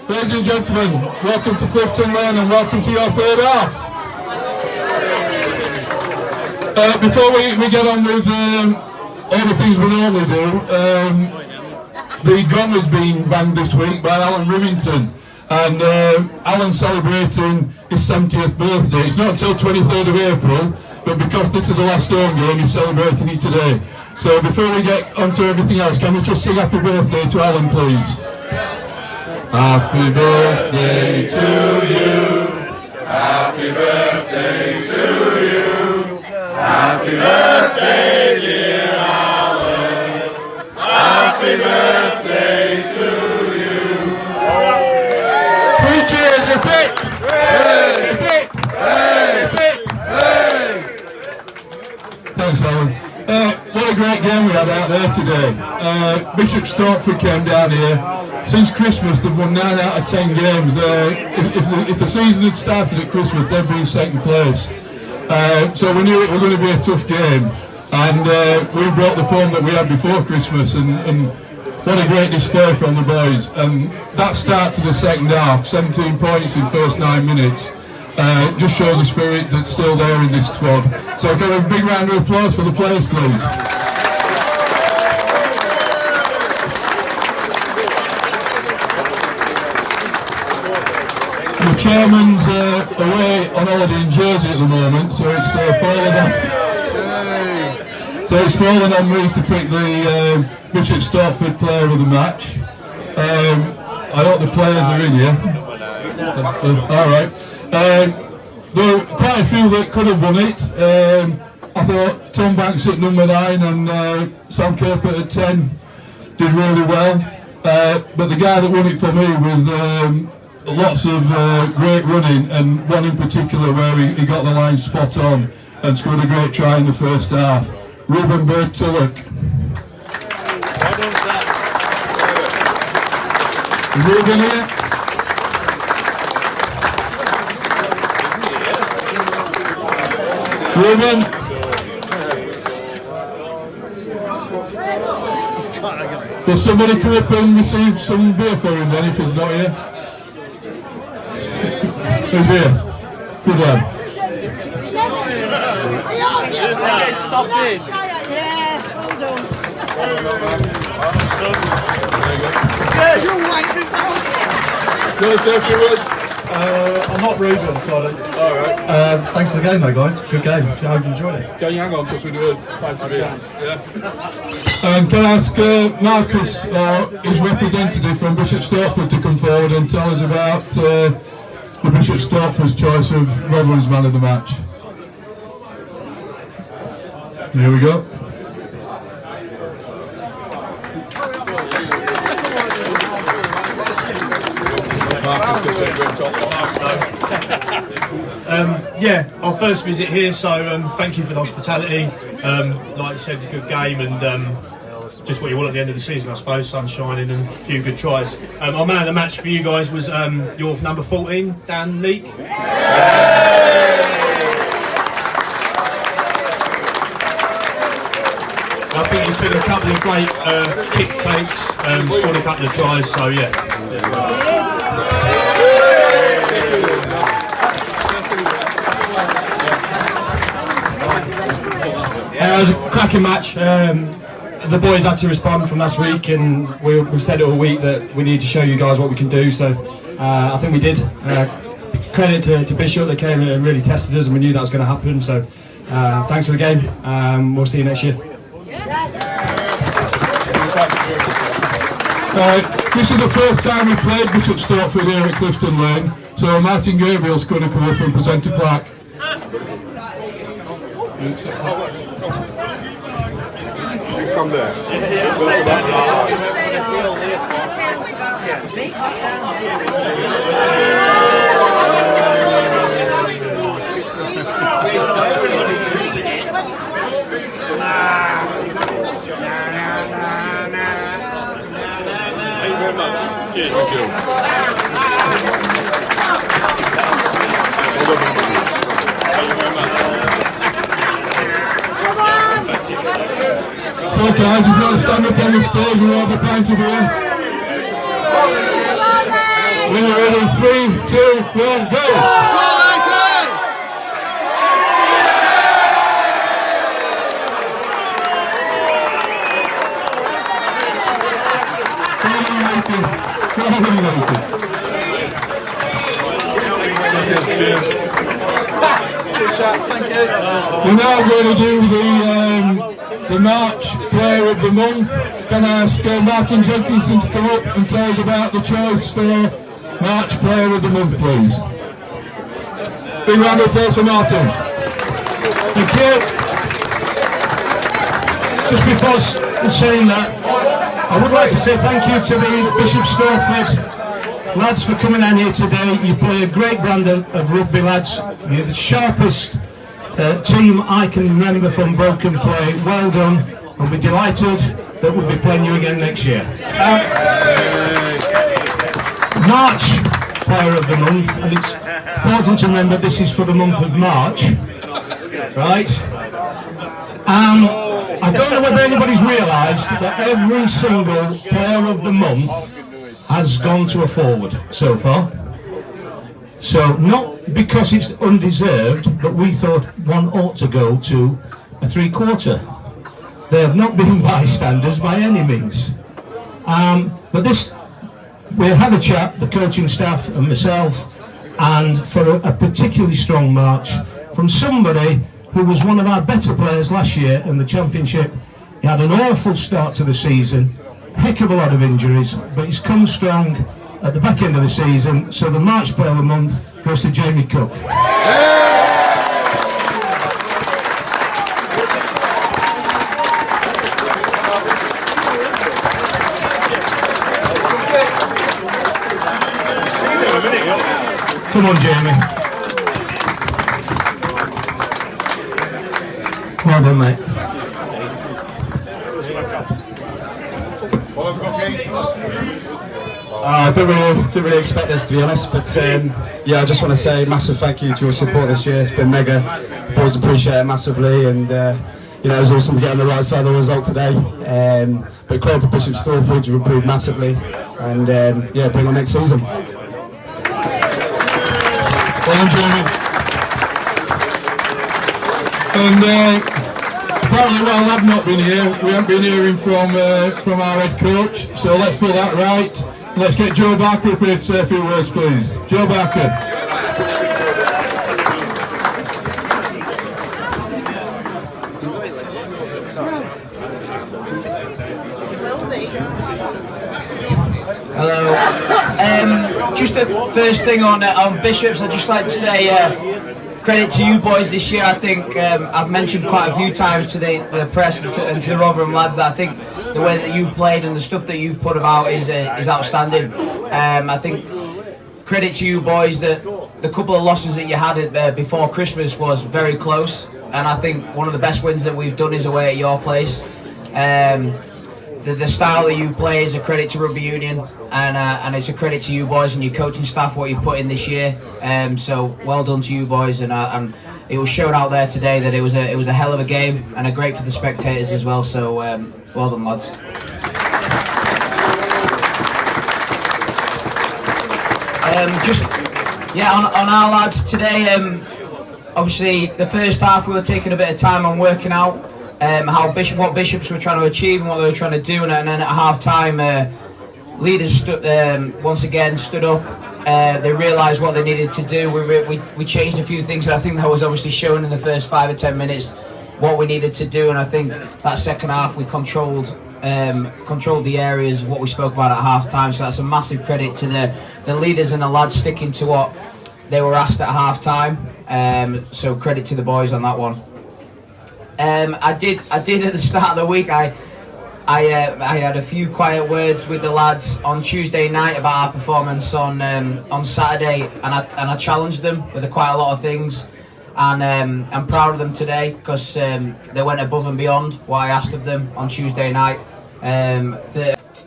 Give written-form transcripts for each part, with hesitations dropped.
Ladies and gentlemen, welcome to Clifton Lane and welcome to your third half. Before we get on with all the things we normally do, the gong has been banged this week by Alan Rivington, and Alan's celebrating his 70th birthday. It's not until 23rd of April, but because this is the last home game, he's celebrating it today. So before we get on to everything else, can we just sing happy birthday to Alan, please? Happy birthday to you. Happy birthday to you. Happy birthday, dear Alan. Happy birthday to you. Three cheers, repeat. Repeat. Repeat. Thanks, Alan. What a great game we had out there today. Bishop Stortford came down here. Since Christmas, they've won 9 out of 10 games. If the season had started at Christmas, they'd be in second place. So we knew it was going to be a tough game, and we brought the form that we had before Christmas, and what a great display from the boys. And that start to the second half, 17 points in first 9 minutes, just shows the spirit that's still there in this squad. So give a big round of applause for the players, please. The chairman's away on holiday in Jersey at the moment, so it's fallen on me to pick the Bishop Stortford player of the match. I hope the players are in here. Alright. There were quite a few that could have won it. I thought Tom Banks at number 9 and Sam Kirpert at 10 did really well. But the guy that won it for me with lots of great running, and one in particular where he got the line spot on and scored a great try in the first half. Ruben Bird-Tulloch. Is Ruben here? Ruben? Will somebody come up and receive some beer for him then if he's not here? Who's here? Good lad. I'm not Ruben, sorry. Alright. Thanks for the game though, guys. Good game. I hope you enjoyed it. Can you hang on because we do a pint of beer? Yeah. Can I ask Marcus, his representative from Bishop Stortford, to come forward and tell us about the Bishop Stortford's choice of Rotherham's man of the match? Here we go. Yeah, our first visit here, so thank you for the hospitality. Like you said, a good game, and just what you want at the end of the season, I suppose. Sun shining and a few good tries. Our man of the match for you guys was your number 14, Dan Leake. I think he took a couple of great kick takes, scored a couple of tries, so yeah. It was a cracking match. The boys had to respond from last week, and we've said it all week that we need to show you guys what we can do, so I think we did. Credit to Bishop, they came and really tested us, and we knew that was going to happen, so thanks for the game. We'll see you next year. This is the first time we played Bishop Stortford here at Clifton Lane, so Martin Gabriel's going to come up and present a plaque. You stand there. Thank you very much. Cheers. Thank you. So So guys, if you want to stand up on the stage, we'll have a pint of beer. When you're ready, 3, 2, 1, go! We're now going to do the March Player of the Month. Can I ask Martin Jenkinson to come up and tell us about the choice for March Player of the Month, please? Big round of applause for Martin. Thank you. Just before saying that, I would like to say thank you to the Bishop Stortford lads for coming down here today. You play a great brand of rugby, lads. You're the sharpest team I can remember from Broken Play. Well done. I'll be delighted that we'll be playing you again next year. March Player of the Month, and it's important to remember this is for the month of March, right? I don't know whether anybody's realised that every single Player of the Month has gone to a forward so far. So not because it's undeserved, but we thought one ought to go to a three-quarter. They have not been bystanders by any means. But this, we had a chat, the coaching staff and myself, and for a particularly strong march from somebody who was one of our better players last year in the championship. He had an awful start to the season, heck of a lot of injuries, but he's come strong at the back end of the season. So the March Player of the Month goes to Jamie Cook. Come on, Jamie. Well done, mate. I didn't really expect this, to be honest, but yeah, I just want to say massive thank you to your support this year. It's been mega. Boys appreciate it massively, and you know, it was awesome to get on the right side of the result today. But credit to Bishop Stortford, you've improved massively, and yeah, bring on next season. Well done, Jamie. And apparently, while I've not been here, we haven't been hearing from our head coach. So let's put that right. Let's get Joe Barker up here to say a few words, please. Joe Barker. Hello. Just the first thing on Bishops, I'd just like to say credit to you boys this year. I think I've mentioned quite a few times to the press and to the Rotherham lads that I think the way that you've played and the stuff that you've put about is outstanding. I think credit to you boys that the couple of losses that you had before Christmas was very close, and I think one of the best wins that we've done is away at your place. The style that you play is a credit to Rugby Union, and it's a credit to you boys and your coaching staff what you've put in this year. So well done to you boys, and it was shown out there today that it was a hell of a game and a great for the spectators as well. So well done, lads. On our lads today. Obviously, the first half we were taking a bit of time on working out what Bishops were trying to achieve and what they were trying to do, and then at half time, leaders once again stood up. They realised what they needed to do. We changed a few things, and I think that was obviously shown in the first 5 or 10 minutes what we needed to do. And I think that second half we controlled the areas of what we spoke about at half time. So that's a massive credit to the leaders and the lads sticking to what they were asked at half time. So credit to the boys on that one. I did at the start of the week. I had a few quiet words with the lads on Tuesday night about our performance on Saturday, and I challenged them with quite a lot of things, and I'm proud of them today because they went above and beyond what I asked of them on Tuesday night.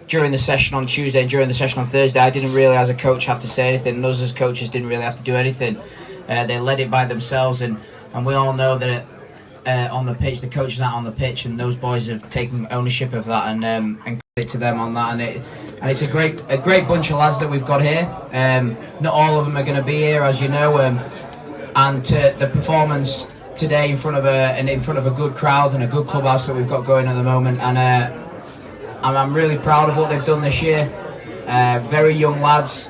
During the session on Tuesday and during the session on Thursday, I didn't really, as a coach, have to say anything, and us as coaches didn't really have to do anything. They led it by themselves, and we all know that on the pitch, the coaches out on the pitch, and those boys have taken ownership of that, and credit to them on that. And it's a great bunch of lads that we've got here. Not all of them are going to be here, as you know, and the performance today in front of a good crowd and a good clubhouse that we've got going at the moment, and I'm really proud of what they've done this year. Very young lads,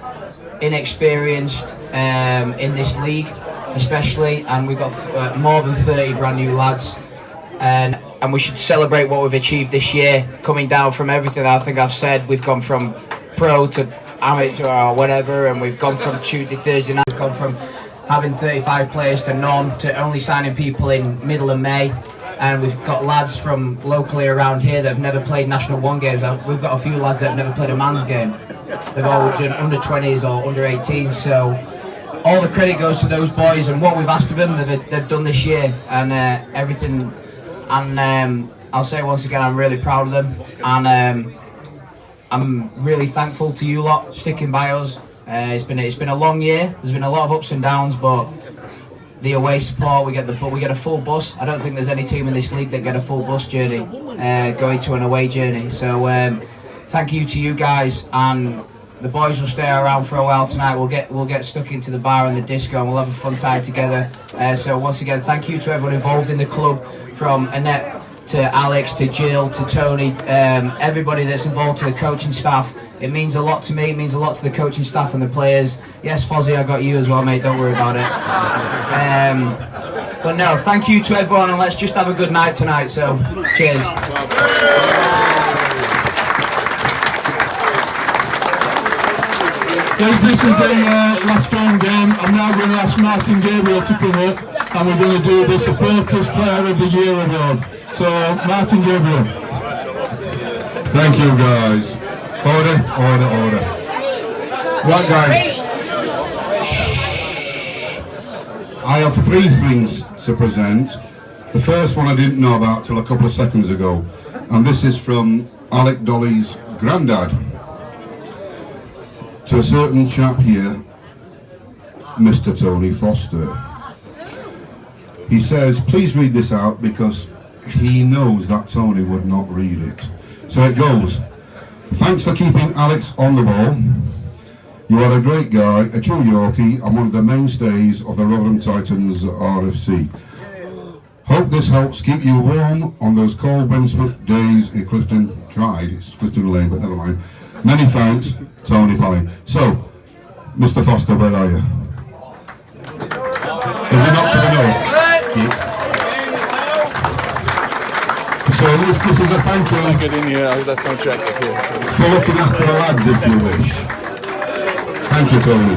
inexperienced in this league especially, and we've got more than 30 brand new lads, and we should celebrate what we've achieved this year, coming down from everything I think I've said. We've gone from pro to amateur or whatever, and we've gone from Tuesday, Thursday night, we've gone from having 35 players to none, to only signing people in middle of May. And we've got lads from locally around here that have never played National 1 games. We've got a few lads that have never played a man's game. They've all done under 20s or under 18s, so all the credit goes to those boys and what we've asked of them that they've done this year, and everything. And I'll say once again, I'm really proud of them, and I'm really thankful to you lot sticking by us. It's been a long year. There's been a lot of ups and downs, but the away support, we get a full bus. I don't think there's any team in this league that get a full bus journey, going to an away journey. So thank you to you guys, and the boys will stay around for a while tonight. We'll get stuck into the bar and the disco, and we'll have a fun time together. So once again, thank you to everyone involved in the club, from Annette to Alex to Jill to Tony, everybody that's involved, to the coaching staff. It means a lot to me, it means a lot to the coaching staff and the players. Yes, Fozzie, I got you as well, mate, don't worry about it. But no, thank you to everyone, and let's just have a good night tonight, so cheers. Guys, this is the last home game. I'm now going to ask Martin Gabriel to come up, and we're going to do the Supporters Player of the Year award. So, Martin Gabriel. Thank you, guys. Order. Right, guys. I have 3 things to present. The first one I didn't know about till a couple of seconds ago, and this is from Alec Dolly's granddad. To a certain chap here, Mr. Tony Foster. He says, please read this out, because he knows that Tony would not read it. So it goes. Thanks for keeping Alex on the ball. You are a great guy, a true Yorkie, and one of the mainstays of the Rotherham Titans RFC. Hope this helps keep you warm on those cold Wensford days in Clifton Drive. It's Clifton Lane, but never mind. Many thanks, Tony Pally. So, Mr. Foster, where are you? Is he not coming up? So this is a thank you. Get in here, I'll let them check it here. For looking after the lads, if you wish. Thank you, Tony.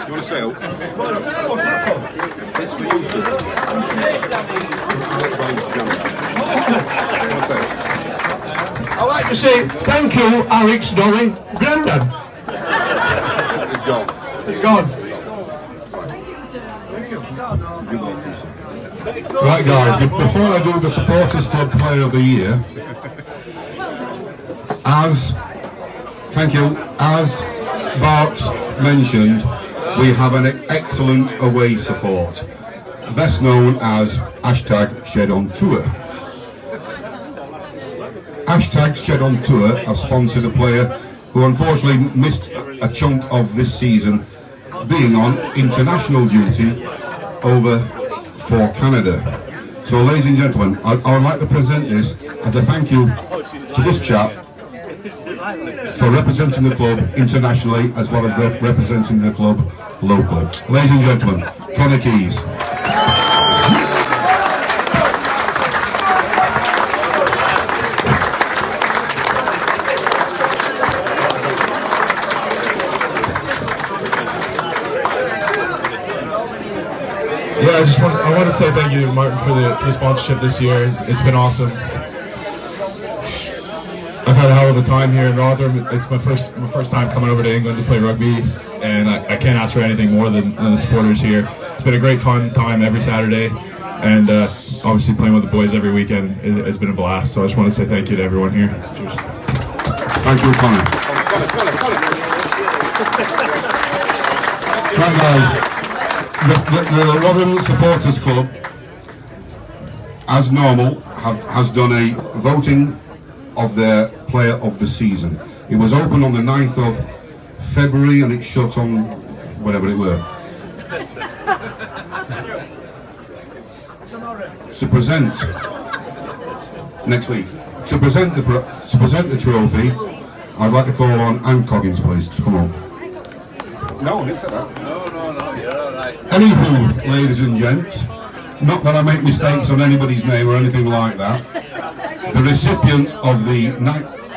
You want to say help? I'd like to say thank you, Alex Dolly, Grandad. It's gone. It's gone. Right, guys, before I do the Supporters Club Player of the Year, as Bart mentioned, we have an excellent away support, best known as #ShedOnTour. #ShedOnTour have sponsored a player who unfortunately missed a chunk of this season, being on international duty over for Canada. So ladies and gentlemen, I would like to present this as a thank you to this chap for representing the club internationally as well as representing the club locally. Ladies and gentlemen, Connor Keys. Yeah, I want to say thank you, Martin, for the sponsorship this year. It's been awesome. I've had a hell of a time here in Rotherham. It's my first time coming over to England to play rugby, and I can't ask for anything more than the supporters here. It's been a great fun time every Saturday, and obviously playing with the boys every weekend has been a blast. So I just want to say thank you to everyone here. Cheers. Thank you, Connor. Right, guys. The Rotherham Supporters Club, as normal, has done a voting of their player of the season. It was open on the 9th of February and it shut on whatever it were. To present next week, to present the trophy, I'd like to call on Anne Coggins, please, to come on. No, I didn't say that. No, you're all right. Anywho, ladies and gents, not that I make mistakes on anybody's name or anything like that, the recipient of the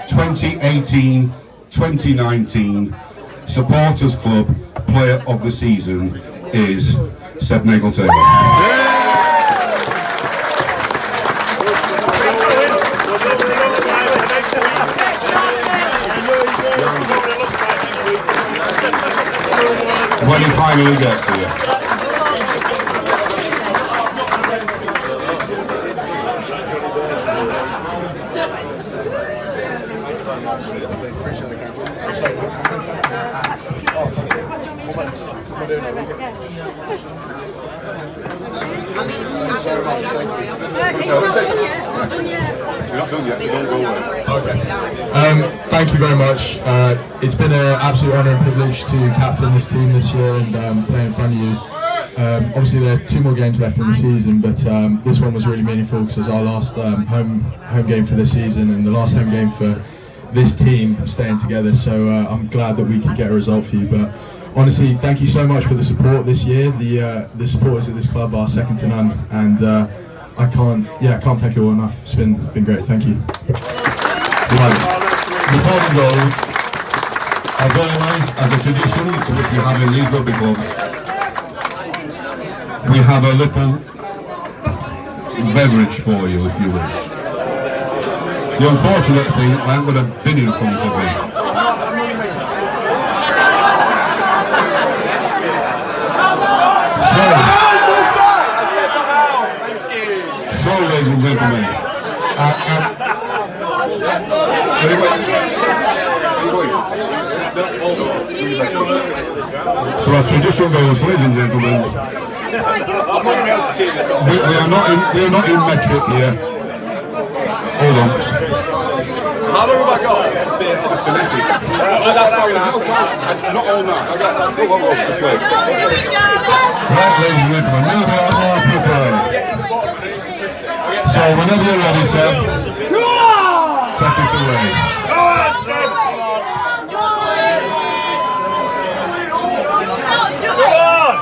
2018-2019 Supporters Club Player of the Season is Seb Nagle-Taylor. When he finally gets here. You're not done yet, so don't go away. Okay. Thank you very much. It's been an absolute honour and privilege to captain this team this year and play in front of you. Obviously there are 2 more games left in the season, but this one was really meaningful because it's our last home game for this season and the last home game for this team staying together. So I'm glad that we could get a result for you. But honestly, thank you so much for the support this year. The supporters at this club are second to none, and I can't thank you all enough. It's been great. Thank you. Right. Before we go, as always, as a tradition which we have in these rugby clubs, we have a little beverage for you if you wish. The unfortunate thing, I haven't got a bin in front of me. So, ladies and gentlemen, so as tradition goes, ladies and gentlemen, we are not in metric here. Hold on. How long have I got to see it? Just a little bit. That's not No time. Not all night. Whoa, this way. Right, ladies and gentlemen, now they are all prepared. So whenever you're ready, Seb, take it away. Go on, Seb! Go on!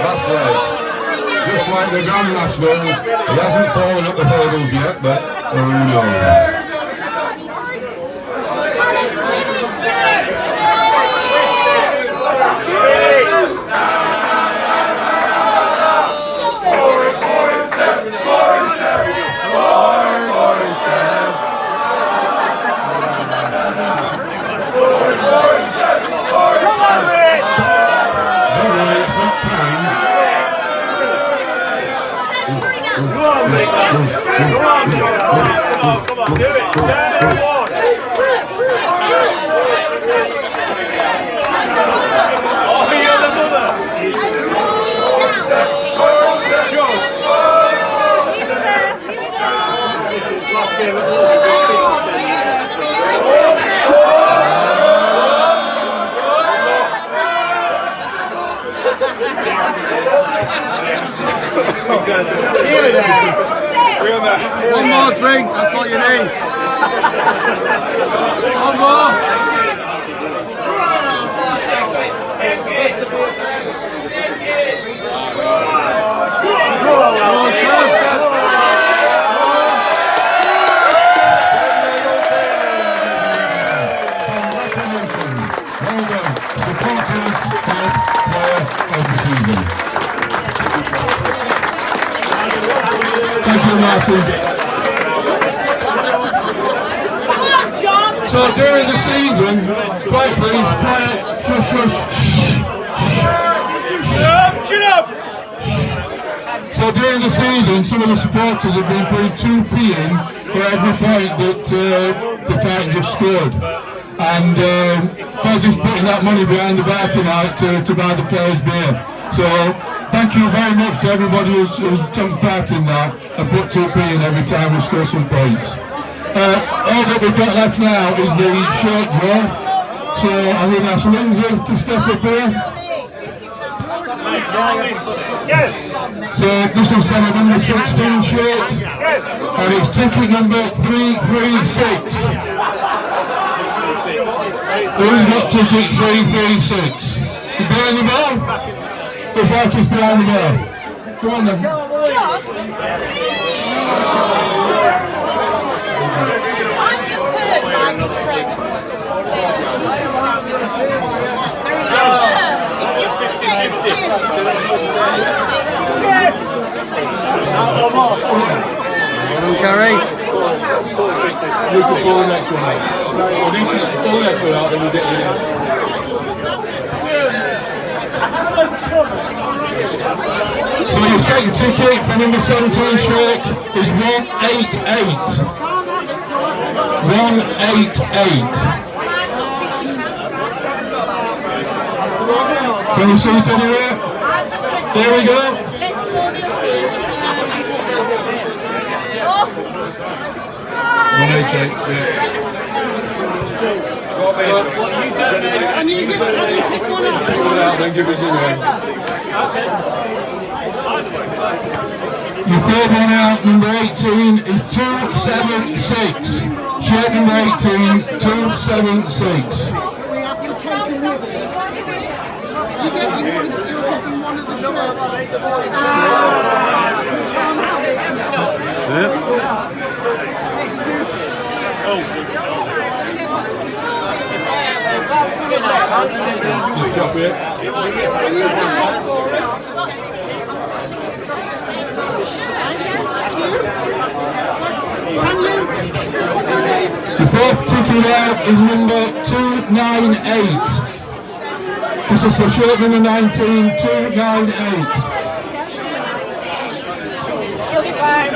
That's right. Just like the Grand National, he hasn't fallen up the hurdles yet, but who knows? Come on, do it! Oh, you're the mother! Last game at One more drink, that's all you need. One more. Congratulations. Well done. Supporters Club Player of the Season. Thank you, Martin. So during the season, quiet please, quiet, shush, shush. Shut up! So during the season, some of the supporters have been putting 2p in for every point that the Titans have scored. And Faz is putting that money behind the bar tonight to buy the players beer. So thank you very much to everybody who's taken part in that and put 2p in every time we score some points. All that we've got left now is the shirt draw. So I'm going to ask Lindsay to step up here. So this is from a number 16 shirt, and it's ticket number 336. Who's got ticket 336? You behind the bar? Looks like it's behind the bar. Come on then. I've just heard my good friend say Carrie. You can pull the next one out. Well, you can pull the next one out, then we'll get you in. So your second ticket for number 17 shirt is 188. 188. Can you see it anywhere? There we go. Your third one out, number 18, is 276. Shirt number 18, 276. Just drop it. The fourth ticket out is number 298. This is for shirt number 19, 298. You'll be fine.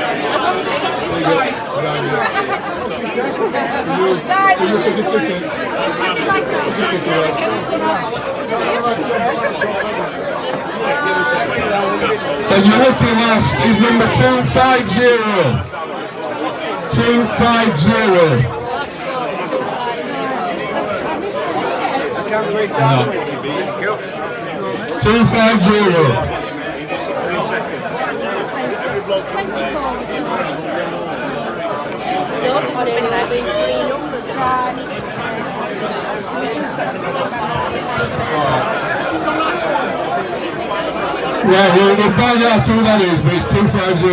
And your lucky last is number 250. 250. No. 250. Right, we'll find out who that is, but it's 250.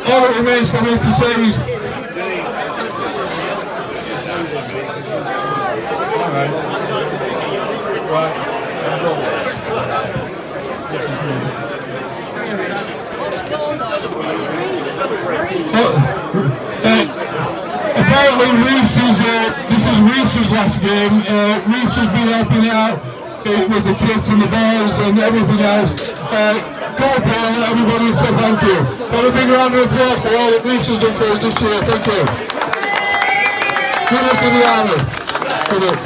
All that remains for me to say is... apparently Reese is, this is Reese's last game. Reese has been helping out with the kids and the balls and everything else. Come up here and let everybody say thank you. Got a big round of applause for all that Reese has done for us this year. Thank you. Good luck in the army. Good luck.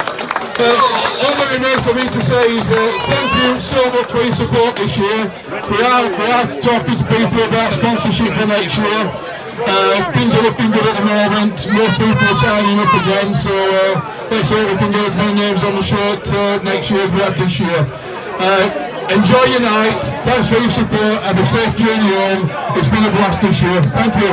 All that remains for me to say is thank you so much for your support this year. We are talking to people about sponsorship for next year. Things are looking good at the moment. More people are signing up again, so let's hope we can get as many names on the shirt next year as we have this year. Enjoy your night. Thanks for your support. Have a safe journey home. It's been a blast this year. Thank you.